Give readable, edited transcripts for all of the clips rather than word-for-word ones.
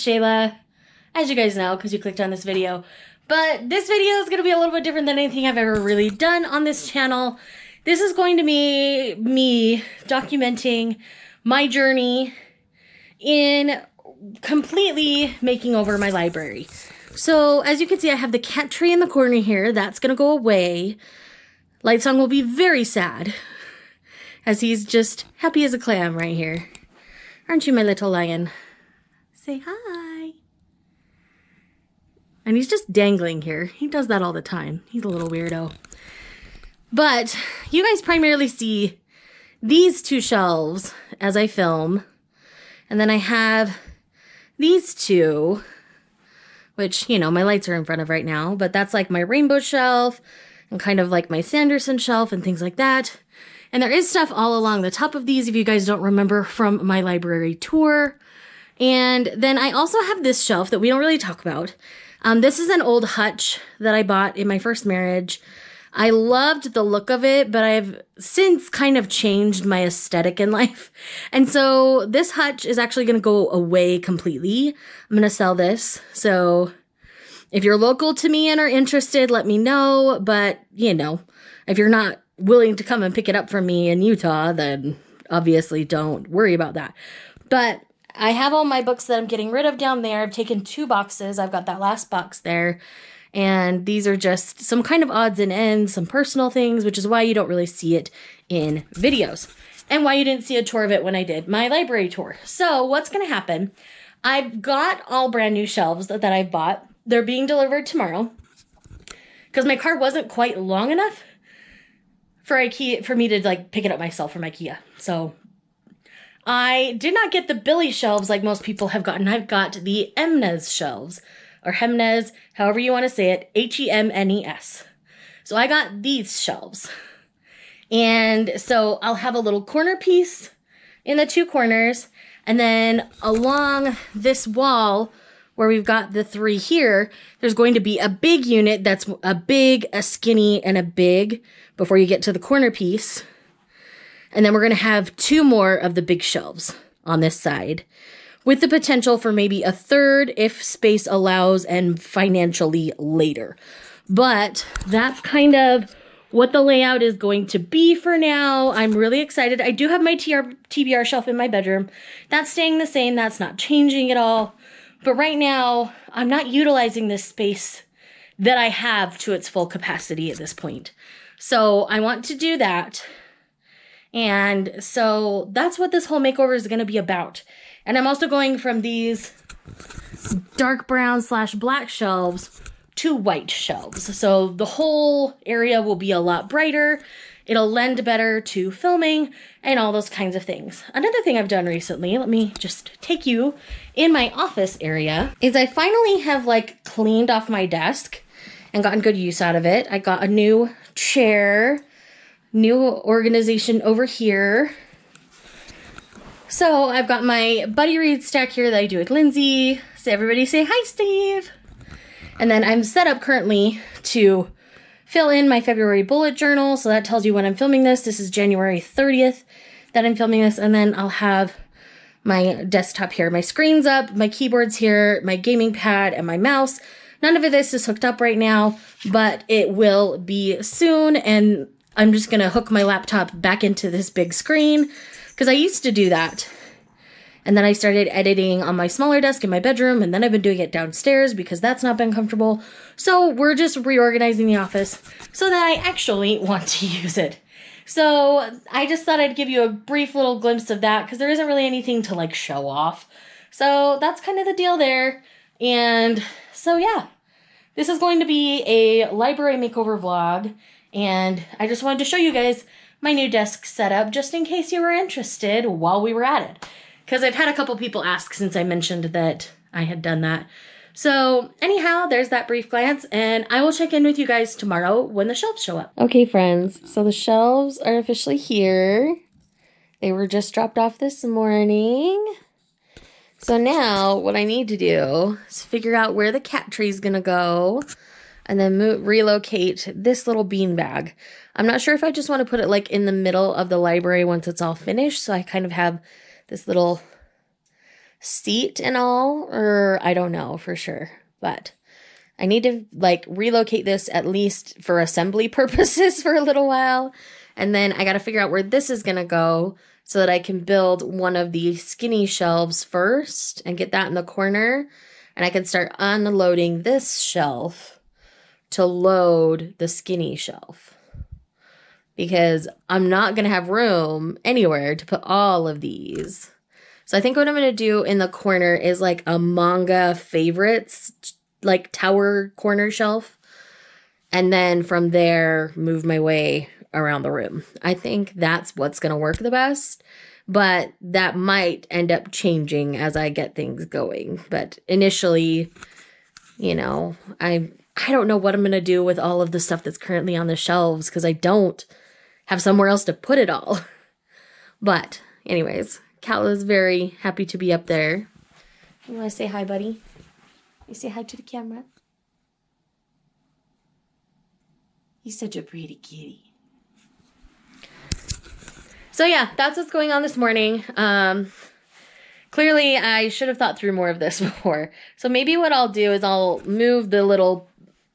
Shayla, as you guys know, because you clicked on this video. But this video is going to be a little bit different than anything I've ever really done on this channel. This is going to be me documenting my journey in completely making over my library. So as you can see, I have the cat tree in the corner here. That's going to go away. Lightsong will be very sad as he's just happy as a clam right here. Aren't you, my little lion? Say hi. And he's just dangling here. He does that all the time. He's a little weirdo. But you guys primarily see these two shelves as I film. And then I have these two, which, you know, my lights are in front of right now. But that's like my rainbow shelf and kind of like my Sanderson shelf and things like that. And there is stuff all along the top of these if you guys don't remember from my library tour. And then I also have this shelf that we don't really talk about. This is an old hutch that I bought in my first marriage. I loved the look of it, but I've since kind of changed my aesthetic in life. And so this hutch is actually going to go away completely. I'm going to sell this. So if you're local to me and are interested, let me know. But, you know, if you're not willing to come and pick it up from me in Utah, then obviously don't worry about that. But I have all my books that I'm getting rid of down there. I've taken 2 boxes. I've got that last box there. And these are just some kind of odds and ends, some personal things, which is why you don't really see it in videos. And why you didn't see a tour of it when I did my library tour. So what's going to happen, I've got all brand new shelves that I've bought. They're being delivered tomorrow. Because my car wasn't quite long enough for me to like pick it up myself from Ikea. So I did not get the Billy shelves like most people have gotten. I've got the Hemnes shelves, or Hemnes, however you want to say it, Hemnes. So I got these shelves. And so I'll have a little corner piece in the 2 corners, and then along this wall where we've got the 3 here, there's going to be a big unit that's a big, a skinny, and a big before you get to the corner piece. And then we're going to have 2 more of the big shelves on this side, with the potential for maybe a 3rd if space allows and financially later. But that's kind of what the layout is going to be for now. I'm really excited. I do have my TBR shelf in my bedroom. That's staying the same. That's not changing at all. But right now, I'm not utilizing this space that I have to its full capacity at this point. So I want to do that. And so that's what this whole makeover is going to be about. And I'm also going from these dark brown / black shelves to white shelves. So the whole area will be a lot brighter. It'll lend better to filming and all those kinds of things. Another thing I've done recently, let me just take you in my office area, is I finally have like cleaned off my desk and gotten good use out of it. I got a new chair, new organization over here. So I've got my buddy read stack here that I do with Lindsay. So everybody say hi, Steve. And then I'm set up currently to fill in my February bullet journal. So that tells you when I'm filming this. This is January 30th that I'm filming this. And then I'll have my desktop here. My screen's up, my keyboard's here, my gaming pad, and my mouse. None of this is hooked up right now, but it will be soon. And I'm just going to hook my laptop back into this big screen because I used to do that. And then I started editing on my smaller desk in my bedroom, and then I've been doing it downstairs because that's not been comfortable. So we're just reorganizing the office so that I actually want to use it. So I just thought I'd give you a brief little glimpse of that because there isn't really anything to like show off. So that's kind of the deal there. And so yeah, this is going to be a library makeover vlog. And I just wanted to show you guys my new desk setup just in case you were interested while we were at it. Because I've had a couple people ask since I mentioned that I had done that. So anyhow, there's that brief glance, and I will check in with you guys tomorrow when the shelves show up. Okay, friends, so the shelves are officially here. They were just dropped off this morning. So now what I need to do is figure out where the cat tree is going to go and then relocate this little bean bag. I'm not sure if I just want to put it like in the middle of the library once it's all finished, so I kind of have this little seat and all, or I don't know for sure, but I need to like relocate this at least for assembly purposes for a little while. And then I got to figure out where this is going to go so that I can build one of the skinny shelves first and get that in the corner. And I can start unloading this shelf to load the skinny shelf, because I'm not going to have room anywhere to put all of these. So I think what I'm going to do in the corner is like a manga favorites, like tower corner shelf. And then from there, move my way around the room. I think that's what's going to work the best. But that might end up changing as I get things going. But initially, you know, I don't know what I'm going to do with all of the stuff that's currently on the shelves, because I don't have somewhere else to put it all. But anyways, Cal is very happy to be up there. You want to say hi, buddy? You say hi to the camera? He's such a pretty kitty. So yeah, that's what's going on this morning. Clearly, I should have thought through more of this before. So maybe what I'll do is I'll move the little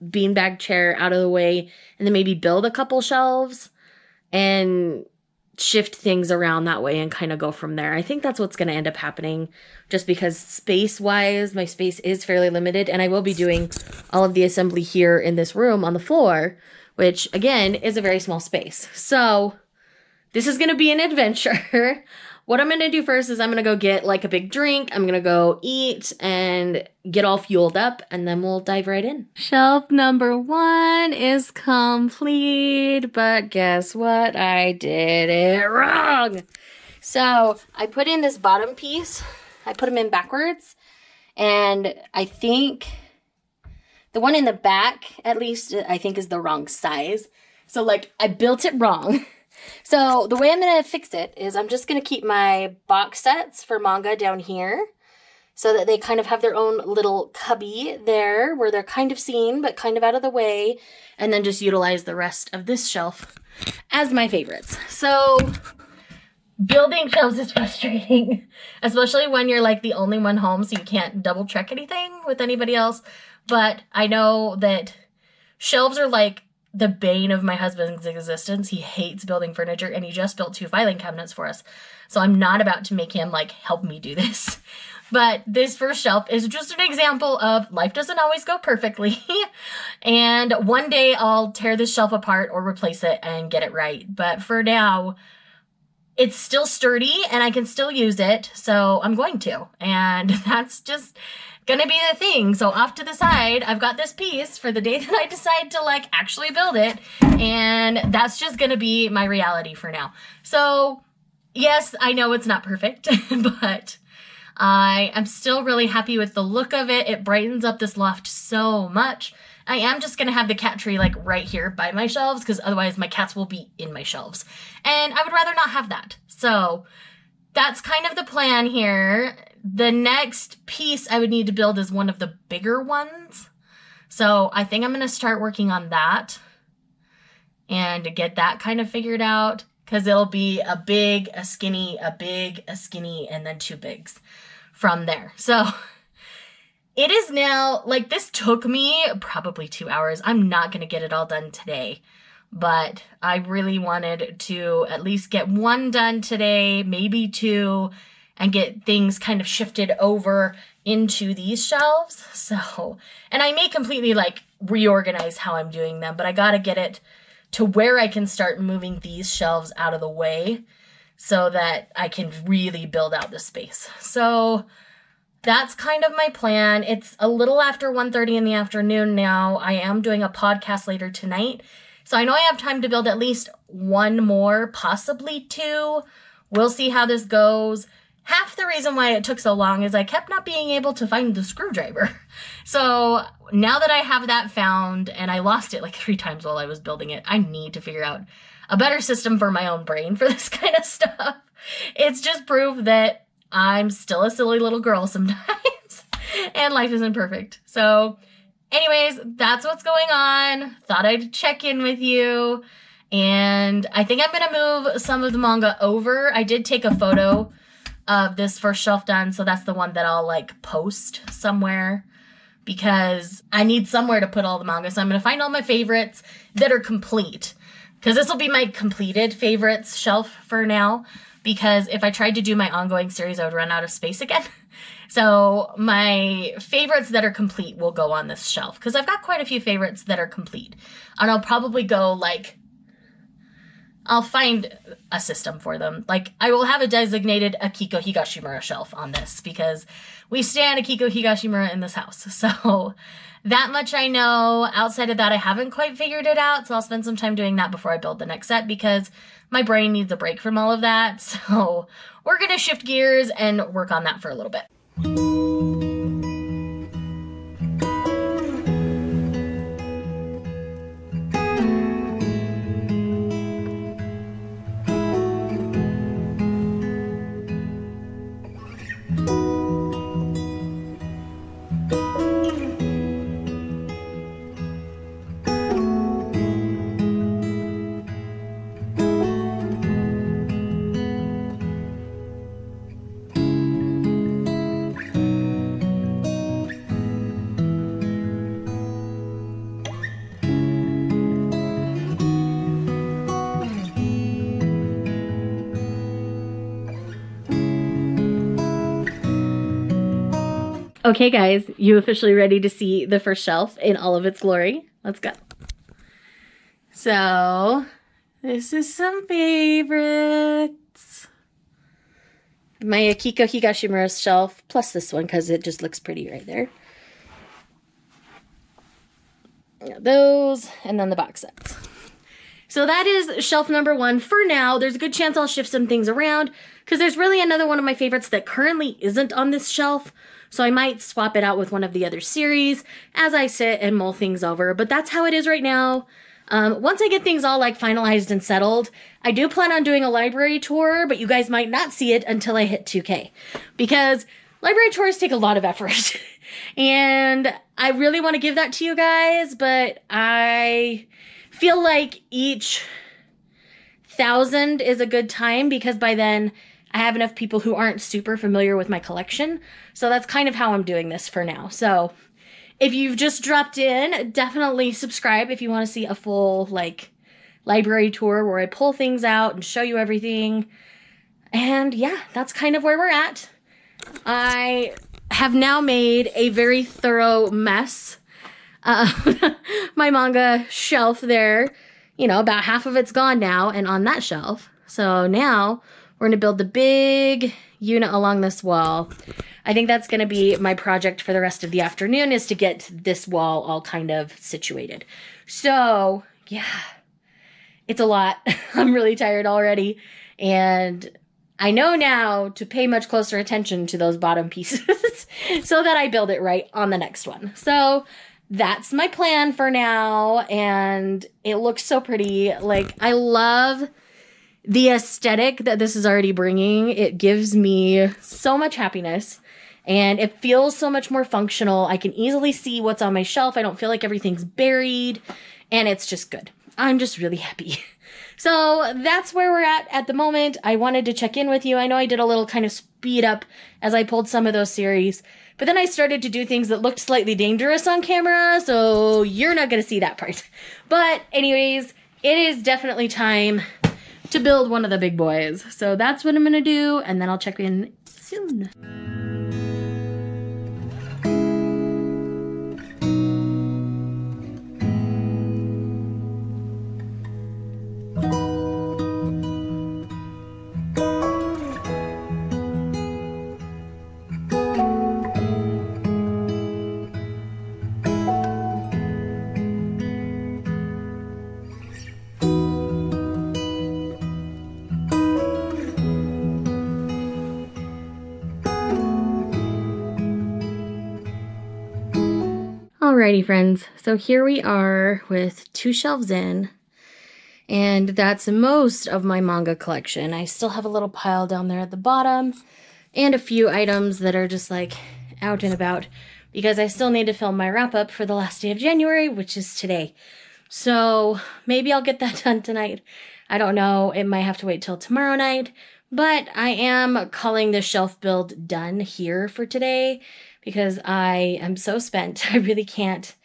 beanbag chair out of the way and then maybe build a couple shelves and shift things around that way and kind of go from there. I think that's what's going to end up happening, just because space-wise, my space is fairly limited, and I will be doing all of the assembly here in this room on the floor, which, again, is a very small space. So this is going to be an adventure. What I'm going to do first is I'm going to go get like a big drink. I'm going to go eat and get all fueled up, and then we'll dive right in. Shelf number 1 is complete, but guess what? I did it wrong. So I put in this bottom piece. I put them in backwards, and I think the one in the back, at least, I think is the wrong size. So like I built it wrong. So the way I'm going to fix it is I'm just going to keep my box sets for Manga down here so that they kind of have their own little cubby there where they're kind of seen but kind of out of the way, and then just utilize the rest of this shelf as my favorites. So building shelves is frustrating, especially when you're like the only one home, so you can't double check anything with anybody else. But I know that shelves are like the bane of my husband's existence. He hates building furniture, and he just built 2 filing cabinets for us. So I'm not about to make him like help me do this. But this first shelf is just an example of life doesn't always go perfectly. And one day I'll tear this shelf apart or replace it and get it right. But for now, it's still sturdy and I can still use it. So I'm going to. And that's just gonna be the thing. So off to the side, I've got this piece for the day that I decide to like actually build it, and that's just gonna be my reality for now. So yes, I know it's not perfect, but I am still really happy with the look of it. It brightens up this loft so much. I am just gonna have the cat tree like right here by my shelves, because otherwise my cats will be in my shelves, and I would rather not have that. So that's kind of the plan here. The next piece I would need to build is one of the bigger ones. So I think I'm going to start working on that and to get that kind of figured out, because it'll be a big, a skinny, a big, a skinny, and then 2 bigs from there. So it is now, like, this took me probably 2 hours. I'm not going to get it all done today, but I really wanted to at least get 1 done today, maybe 2, and get things kind of shifted over into these shelves. So, and I may completely like reorganize how I'm doing them, but I got to get it to where I can start moving these shelves out of the way so that I can really build out the space. So that's kind of my plan. It's a little after 1:30 in the afternoon now. I am doing a podcast later tonight, so I know I have time to build at least 1 more, possibly 2. We'll see how this goes. Half the reason why it took so long is I kept not being able to find the screwdriver. So now that I have that found, and I lost it like 3 times while I was building it, I need to figure out a better system for my own brain for this kind of stuff. It's just proof that I'm still a silly little girl sometimes, and life isn't perfect. So anyways, that's what's going on. Thought I'd check in with you. And I think I'm going to move some of the manga over. I did take a photo of this first shelf done, so that's the one that I'll like post somewhere because I need somewhere to put all the manga. So I'm going to find all my favorites that are complete, because this will be my completed favorites shelf for now, because if I tried to do my ongoing series, I would run out of space again. So my favorites that are complete will go on this shelf, because I've got quite a few favorites that are complete. And I'll probably go like, I'll find a system for them. Like, I will have a designated Akiko Higashimura shelf on this, because we stand Akiko Higashimura in this house. So that much I know. Outside of that, I haven't quite figured it out. So I'll spend some time doing that before I build the next set, because my brain needs a break from all of that. So we're going to shift gears and work on that for a little bit. Okay, guys, you officially ready to see the first shelf in all of its glory? Let's go. So, this is some favorites. My Akiko Higashimura shelf, plus this one, because it just looks pretty right there. Those, and then the box sets. So that is shelf number 1 for now. There's a good chance I'll shift some things around, because there's really another one of my favorites that currently isn't on this shelf. So I might swap it out with one of the other series as I sit and mull things over. But that's how it is right now. Once I get things all like finalized and settled, I do plan on doing a library tour, but you guys might not see it until I hit 2K. Because library tours take a lot of effort. And I really want to give that to you guys, but I feel like each 1,000 is a good time, because by then I have enough people who aren't super familiar with my collection. So that's kind of how I'm doing this for now. So if you've just dropped in, definitely subscribe if you want to see a full like library tour where I pull things out and show you everything. And yeah, that's kind of where we're at. I have now made a very thorough mess. My manga shelf there, you know, about half of it's gone now and on that shelf. So now we're going to build the big unit along this wall. I think that's going to be my project for the rest of the afternoon, is to get this wall all kind of situated. So, yeah, it's a lot. I'm really tired already. And I know now to pay much closer attention to those bottom pieces so that I build it right on the next one. So that's my plan for now. And it looks so pretty. Like, I love the aesthetic that this is already bringing. It gives me so much happiness, and it feels so much more functional. I can easily see what's on my shelf. I don't feel like everything's buried, and it's just good. I'm just really happy. So that's where we're at the moment. I wanted to check in with you. I know I did a little kind of speed up as I pulled some of those series, but then I started to do things that looked slightly dangerous on camera, so you're not going to see that part. But anyways, it is definitely time to build one of the big boys. So that's what I'm gonna do, and then I'll check in soon. Alrighty, friends, so here we are with 2 shelves in, and that's most of my manga collection. I still have a little pile down there at the bottom, and a few items that are just like out and about, because I still need to film my wrap-up for the last day of January, which is today. So maybe I'll get that done tonight. I don't know, it might have to wait till tomorrow night, but I am calling the shelf build done here for today because I am so spent. I really can't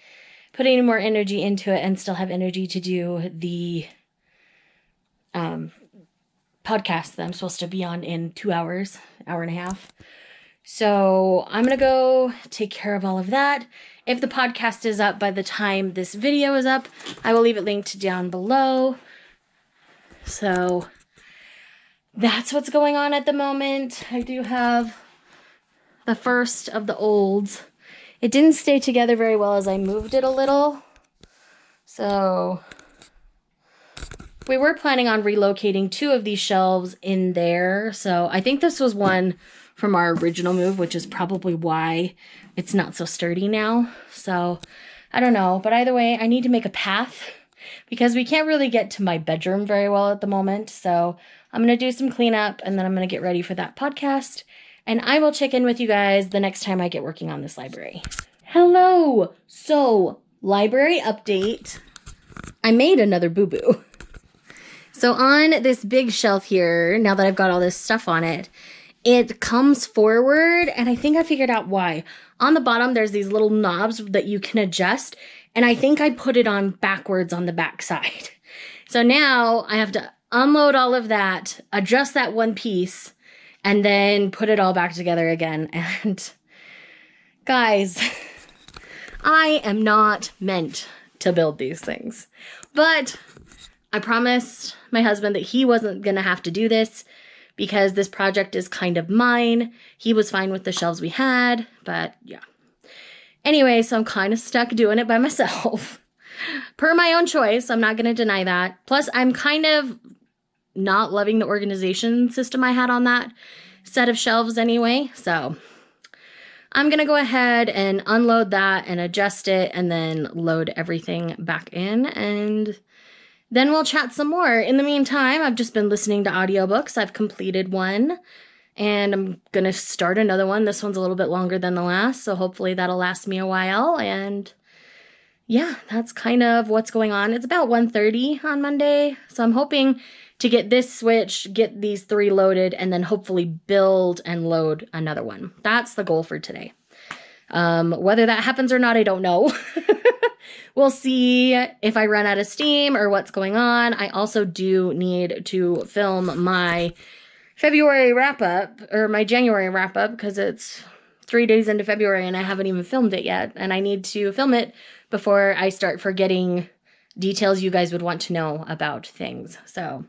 put any more energy into it and still have energy to do the podcast that I'm supposed to be on in 2 hours, hour and a half. So I'm going to go take care of all of that. If the podcast is up by the time this video is up, I will leave it linked down below. So that's what's going on at the moment. I do have the first of the olds. It didn't stay together very well as I moved it a little. So we were planning on relocating 2 of these shelves in there. So I think this was one from our original move, which is probably why it's not so sturdy now. So I don't know, but either way, I need to make a path because we can't really get to my bedroom very well at the moment. So I'm going to do some cleanup and then I'm going to get ready for that podcast. And I will check in with you guys the next time I get working on this library. Hello! So, library update. I made another boo-boo. So on this big shelf here, now that I've got all this stuff on it, it comes forward, and I think I figured out why. On the bottom, there's these little knobs that you can adjust, and I think I put it on backwards on the back side. So now I have to unload all of that, adjust that one piece, and then put it all back together again. And guys, I am not meant to build these things. But I promised my husband that he wasn't going to have to do this because this project is kind of mine. He was fine with the shelves we had, but yeah. Anyway, so I'm kind of stuck doing it by myself. Per my own choice, I'm not going to deny that. Plus, I'm kind of not loving the organization system I had on that set of shelves anyway. So I'm going to go ahead and unload that and adjust it and then load everything back in and then we'll chat some more. In the meantime, I've just been listening to audiobooks. I've completed one and I'm going to start another one. This one's a little bit longer than the last, so hopefully that'll last me a while. And yeah, that's kind of what's going on. It's about 1:30 on Monday, so I'm hoping to get this switch, get these 3 loaded, and then hopefully build and load another one. That's the goal for today. Whether that happens or not, I don't know. We'll see if I run out of steam or what's going on. I also do need to film my February wrap-up, or my January wrap-up, because it's 3 days into February and I haven't even filmed it yet. And I need to film it before I start forgetting details you guys would want to know about things. So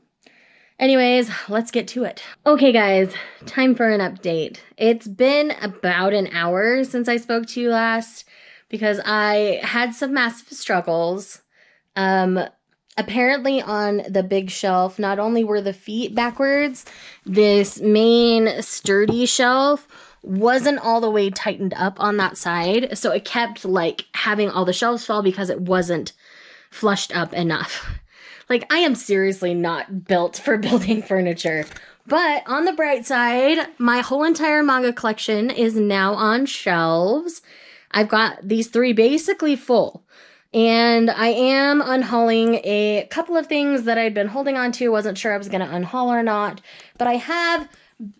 anyways, let's get to it. Okay, guys, time for an update. It's been about an hour since I spoke to you last because I had some massive struggles. Apparently on the big shelf, not only were the feet backwards, this main sturdy shelf wasn't all the way tightened up on that side. So it kept like having all the shelves fall because it wasn't flushed up enough. Like, I am seriously not built for building furniture. But on the bright side, my whole entire manga collection is now on shelves. I've got these 3 basically full. And I am unhauling a couple of things that I'd been holding on to. Wasn't sure I was going to unhaul or not. But I have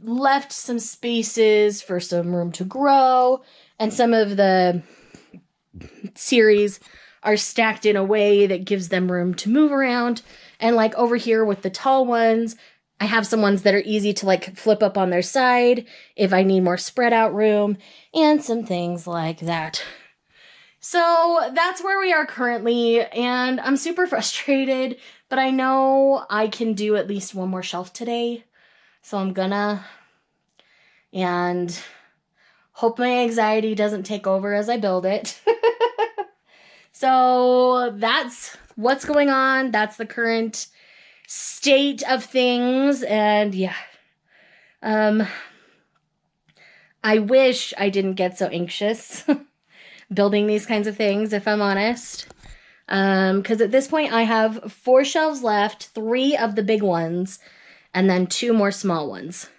left some spaces for some room to grow. And some of the series are stacked in a way that gives them room to move around. And like over here with the tall ones, I have some ones that are easy to like flip up on their side if I need more spread out room and some things like that. So that's where we are currently, and I'm super frustrated, but I know I can do at least one more shelf today. So I'm gonna, and hope my anxiety doesn't take over as I build it. So that's what's going on. That's the current state of things. And yeah, I wish I didn't get so anxious building these kinds of things, if I'm honest. Because at this point I have 4 shelves left, 3 of the big ones, and then 2 more small ones.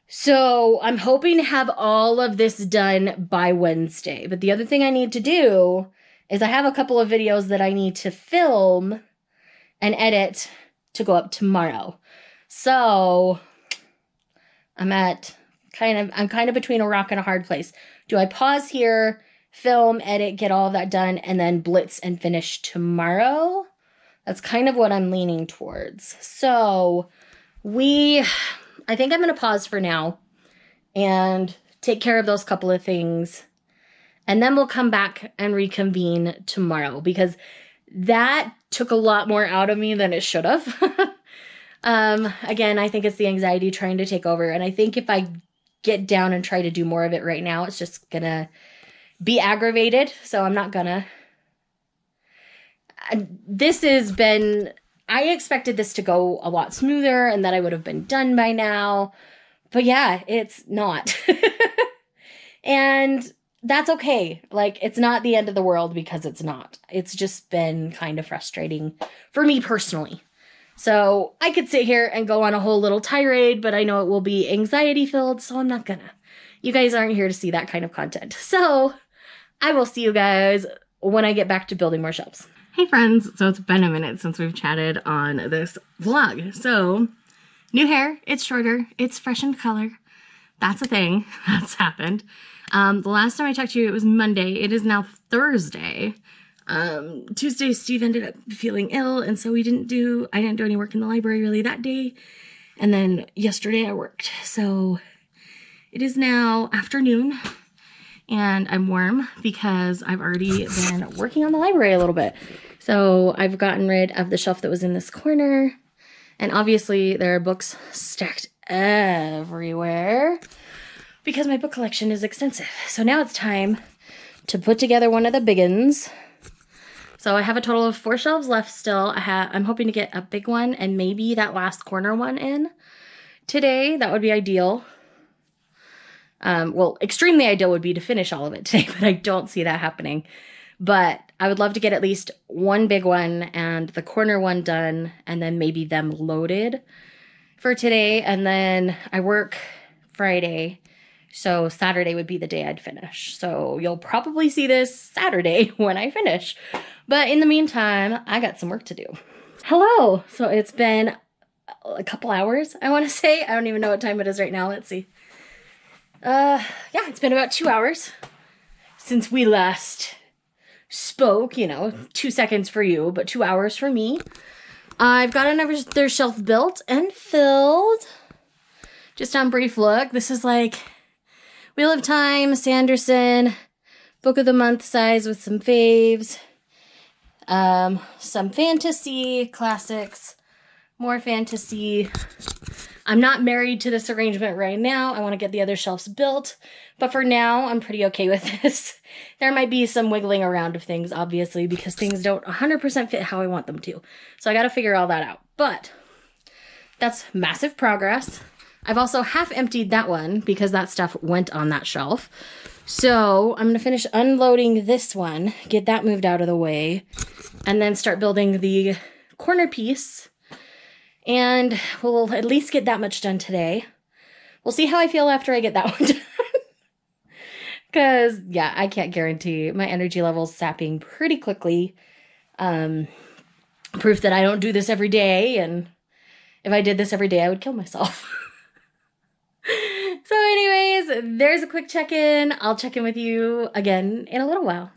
So I'm hoping to have all of this done by Wednesday. But the other thing I need to do is I have a couple of videos that I need to film and edit to go up tomorrow. So I'm kind of between a rock and a hard place. Do I pause here, film, edit, get all of that done, and then blitz and finish tomorrow? That's kind of what I'm leaning towards. So I think I'm going to pause for now and take care of those couple of things. And then we'll come back and reconvene tomorrow, because that took a lot more out of me than it should have. Again, I think it's the anxiety trying to take over. And I think if I get down and try to do more of it right now, it's just going to be aggravated. So I'm not gonna. I expected this to go a lot smoother and that I would have been done by now. But yeah, it's not. And that's okay. Like, it's not the end of the world because it's not. It's just been kind of frustrating for me personally. So I could sit here and go on a whole little tirade, but I know it will be anxiety filled, so I'm not gonna. You guys aren't here to see that kind of content. So I will see you guys when I get back to building more shelves. Hey friends, so it's been a minute since we've chatted on this vlog. So, new hair, it's shorter, it's freshened color. That's a thing that's happened. The last time I talked to you, it was Monday. It is now Thursday. Tuesday, Steve ended up feeling ill, and so I didn't do any work in the library really that day. And then yesterday I worked. So it is now afternoon, and I'm warm because I've already been working on the library a little bit. So I've gotten rid of the shelf that was in this corner, and obviously there are books stacked everywhere because my book collection is extensive. So now it's time to put together one of the big ones. So I have a total of 4 shelves left still. I'm hoping to get a big one and maybe that last corner one in today. That would be ideal. Well, extremely ideal would be to finish all of it today, but I don't see that happening. But I would love to get at least one big one and the corner one done, and then maybe them loaded for today. And then I work Friday, so Saturday would be the day I'd finish. So you'll probably see this Saturday when I finish. But in the meantime, I got some work to do. Hello! So it's been a couple hours, I want to say. I don't even know what time it is right now. Let's see. Yeah, it's been about 2 hours since we last spoke. 2 seconds for you, but 2 hours for me. I've got another shelf built and filled. Just on brief look, this is like Wheel of Time, Sanderson, Book of the Month size with some faves. Some fantasy classics, more fantasy. I'm not married to this arrangement right now. I want to get the other shelves built, but for now, I'm pretty okay with this. There might be some wiggling around of things, obviously, because things don't 100% fit how I want them to. So I got to figure all that out, but that's massive progress. I've also half emptied that one because that stuff went on that shelf. So I'm going to finish unloading this one, get that moved out of the way, and then start building the corner piece. And we'll at least get that much done today. We'll see how I feel after I get that one done. Because, yeah, I can't guarantee. My energy level's sapping pretty quickly. Proof that I don't do this every day. And if I did this every day, I would kill myself. So anyways, there's a quick check-in. I'll check in with you again in a little while.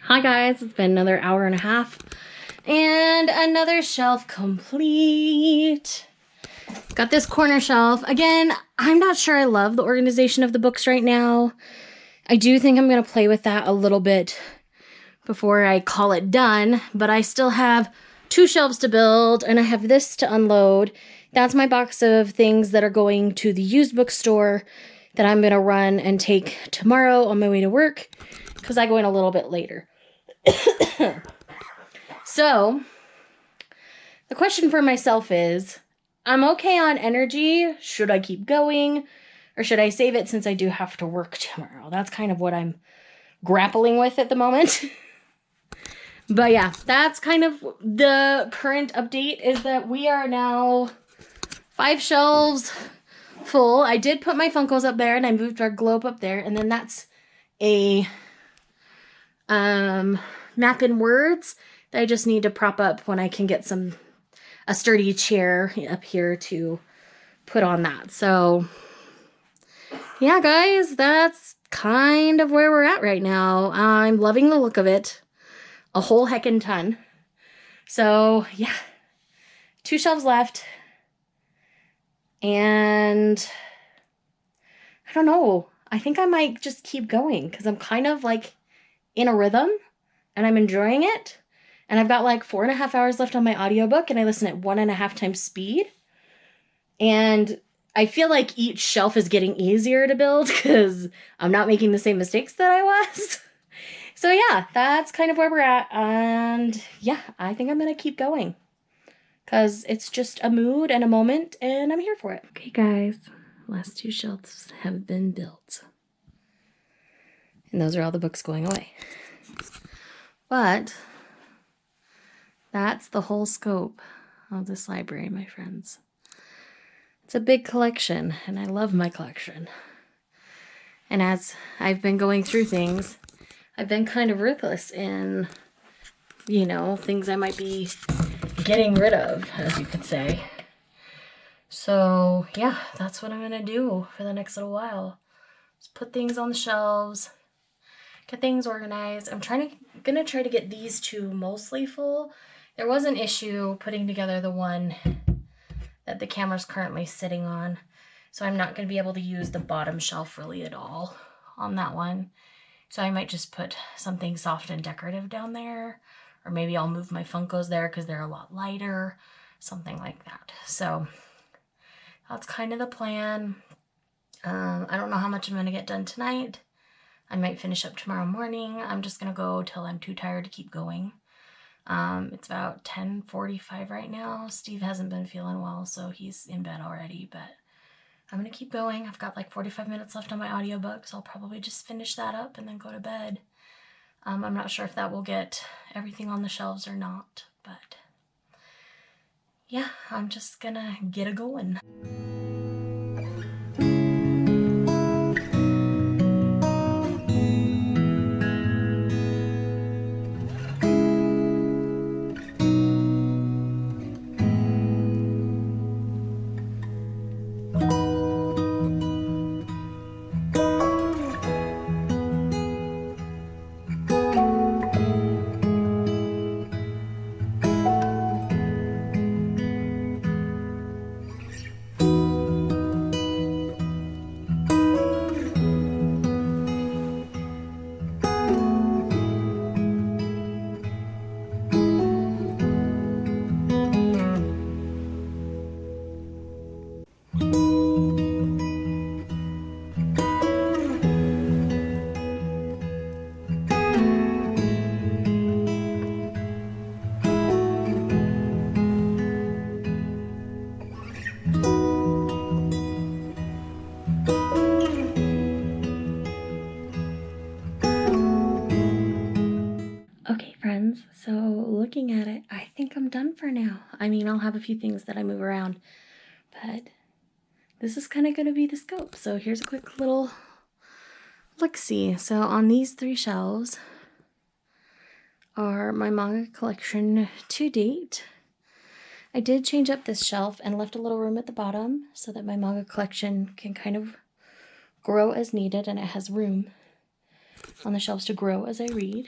Hi guys, it's been another hour and a half and another shelf complete. Got this corner shelf. Again, I'm not sure I love the organization of the books right now. I do think I'm going to play with that a little bit before I call it done, but I still have 2 shelves to build and I have this to unload, that's my box of things that are going to the used bookstore that I'm going to run and take tomorrow on my way to work, because I go in a little bit later. So, the question for myself is, I'm okay on energy. Should I keep going? Or should I save it since I do have to work tomorrow? That's kind of what I'm grappling with at the moment. But yeah, that's kind of the current update, is that we are now 5 shelves full. I did put my Funkos up there and I moved our globe up there. And then that's a map in words that I just need to prop up when I can get a sturdy chair up here to put on that. So yeah, guys, that's kind of where we're at right now. I'm loving the look of it. A whole heckin' ton. So yeah, 2 shelves left. And I don't know. I think I might just keep going because I'm kind of like in a rhythm and I'm enjoying it. And I've got like 4.5 hours left on my audiobook and I listen at 1.5 times speed. And I feel like each shelf is getting easier to build because I'm not making the same mistakes that I was. So yeah, that's kind of where we're at. And yeah, I think I'm going to keep going because it's just a mood and a moment and I'm here for it. Okay, guys, last 2 shelves have been built. And those are all the books going away. But that's the whole scope of this library, my friends. It's a big collection, and I love my collection. And as I've been going through things, I've been kind of ruthless in, you know, things I might be getting rid of, as you could say. So, yeah, that's what I'm going to do for the next little while. Just put things on the shelves, get things organized. I'm gonna try to get these 2 mostly full. There was an issue putting together the one that the camera's currently sitting on. So I'm not going to be able to use the bottom shelf really at all on that one. So I might just put something soft and decorative down there. Or maybe I'll move my Funkos there because they're a lot lighter. Something like that. So that's kind of the plan. I don't know how much I'm going to get done tonight. I might finish up tomorrow morning. I'm just going to go till I'm too tired to keep going. It's about 10:45 right now. Steve hasn't been feeling well, so he's in bed already, but I'm going to keep going. I've got like 45 minutes left on my audiobook, so I'll probably just finish that up and then go to bed. I'm not sure if that will get everything on the shelves or not, but yeah, I'm just going to get it going. Okay, friends, so looking at it, I think I'm done for now. I mean, I'll have a few things that I move around, but this is kind of going to be the scope. So here's a quick little look-see. So on these 3 shelves are my manga collection to date. I did change up this shelf and left a little room at the bottom so that my manga collection can kind of grow as needed, and it has room on the shelves to grow as I read.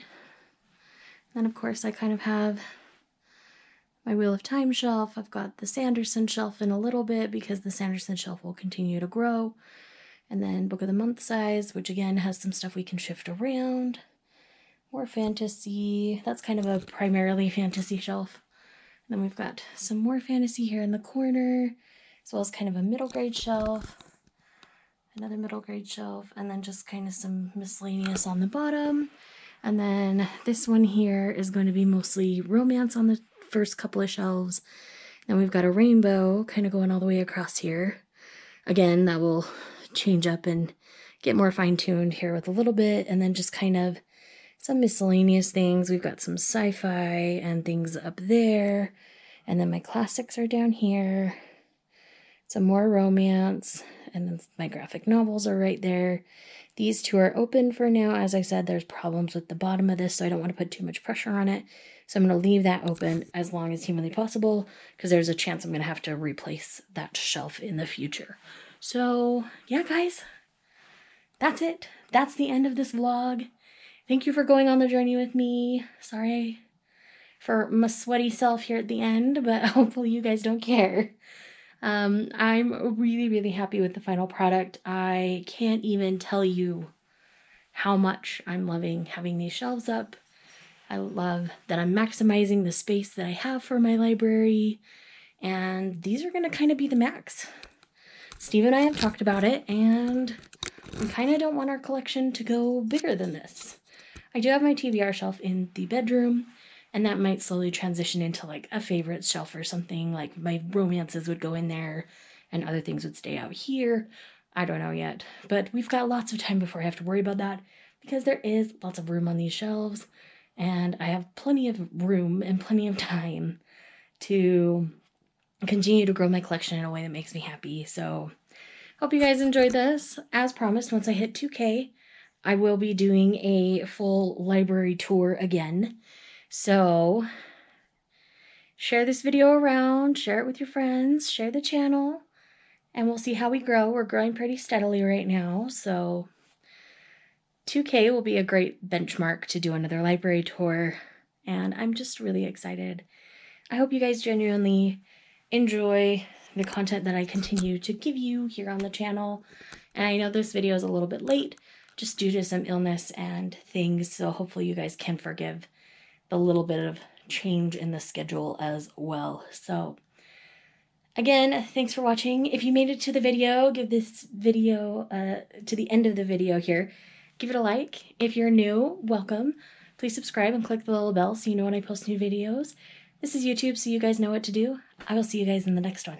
Then, of course, I kind of have my Wheel of Time shelf. I've got the Sanderson shelf in a little bit because the Sanderson shelf will continue to grow. And then Book of the Month size, which again has some stuff we can shift around. More fantasy. That's kind of a primarily fantasy shelf. And then we've got some more fantasy here in the corner. as well as kind of a middle grade shelf, another middle grade shelf, and then just kind of some miscellaneous on the bottom. And then this one here is going to be mostly romance on the first couple of shelves. Then we've got a rainbow kind of going all the way across here. Again, that will change up and get more fine-tuned here with a little bit, and then just kind of some miscellaneous things. We've got some sci-fi and things up there, and then my classics are down here, some more romance, and then my graphic novels are right there. These two are open for now. As I said, there's problems with the bottom of this, so I don't want to put too much pressure on it. So I'm going to leave that open as long as humanly possible, because there's a chance I'm going to have to replace that shelf in the future. So yeah, guys, that's it. That's the end of this vlog. Thank you for going on the journey with me. Sorry for my sweaty self here at the end, but hopefully you guys don't care. I'm really, really happy with the final product. I can't even tell you how much I'm loving having these shelves up. I love that I'm maximizing the space that I have for my library, and these are going to kind of be the max. Steve and I have talked about it, and we kind of don't want our collection to go bigger than this. I do have my TBR shelf in the bedroom, and that might slowly transition into like a favorites shelf or something. Like my romances would go in there and other things would stay out here. I don't know yet, but we've got lots of time before I have to worry about that, because there is lots of room on these shelves, and I have plenty of room and plenty of time to continue to grow my collection in a way that makes me happy. So hope you guys enjoyed this. As promised, once I hit 2K, I will be doing a full library tour again. So share this video around, share it with your friends, share the channel, and we'll see how we grow. We're growing pretty steadily right now, so 2K will be a great benchmark to do another library tour, and I'm just really excited. I hope you guys genuinely enjoy the content that I continue to give you here on the channel. And I know this video is a little bit late just due to some illness and things, so hopefully you guys can forgive the little bit of change in the schedule as well. So again, thanks for watching. If you made it to the video, give this video to the end of the video here, give it a like. If you're new, welcome. Please subscribe and click the little bell so you know when I post new videos. This is YouTube, so you guys know what to do. I will see you guys in the next one.